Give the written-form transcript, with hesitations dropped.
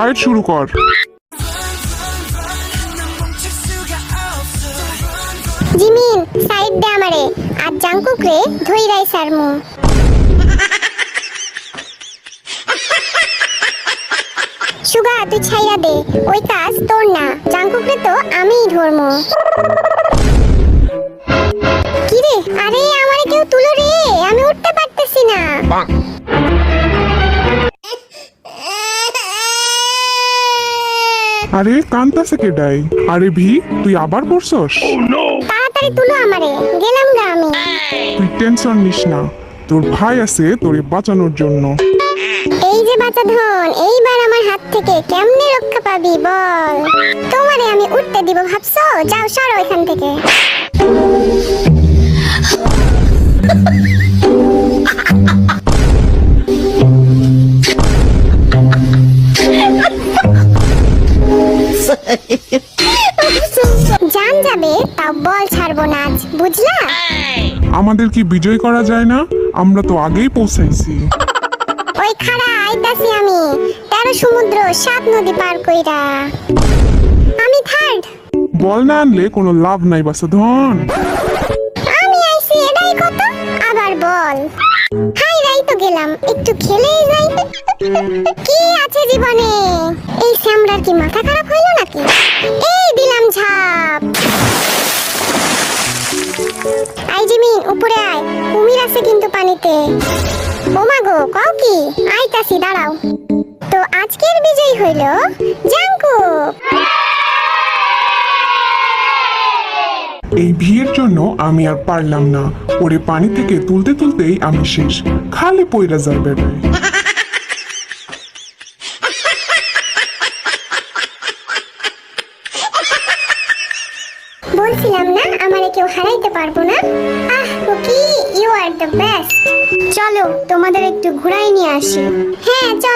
Fight শুরু কর। Jimin side দে আমারে, আর জাংকুক রে ধইরাই সারমু। সুগা তুই ছাইরা দে, ওই কাজ তোর না, জাংকুক রে তো আমিই ধরমু। কি রে, আরে আমারে কেউ তুলো রে, আমি উঠতে পারতেছি না। আরে কান্তাছে কেডাই? আরে ভি, তুই আবার পড়ছস? তাড়াতাড়ি তুলো আমারে, গেলাম গা আমি। তুই টেনশন নিস না, তোর ভাই আছে তোরে বাঁচানোর জন্য। এই যে বাচ্চা ধন, এইবার আমার হাত থেকে কেমনে রক্ষা পাবি বল? তোমারে আমি উঠতে দিব ভাবছো? যাও সরো এখান থেকে। জান যাবে তাও বল ছাড়বো না আজ, বুঝলা? আমাদের কি বিজয় করা যায় না? আমরা তো আগেই পৌঁছাইছি। ওই খাড়া আইতাছি আমি, 13 সমুদ্র 7 নদী পার কইরা। আমি থার্ড। বল না আনলে কোনো লাভ নাই বাসা ধন। আমি আইছি এটাই কত, আবার বল। হাই রাই তো গেলাম, একটু খেলেই যাই। কি আছে জীবনে? এই স্যামরার কি মাথা খারাপ হইলো নাকি? এই দিলাম ঝাপ। আই জিমিন উপরে আয়, কুমির আছে কিন্তু পানিতে। ওমা গো, কও কি? আইতাছি দাঁড়াও। তো আজকের বিজয় হইল জাংকুক। এই ভিড়ের জন্য আমি আর পারলাম না, ওরে পানি থেকে তুলতে তুলতেই আমি শেষ, খালি পয়রা যায় বেটায়। বলছিলাম না আমারে কেউ হারাইতে পারবো না। Ah cookie, you are the best. চলো তোমাদের একটু ঘুরাই নিয়ে আসি। হ্যাঁ চলো।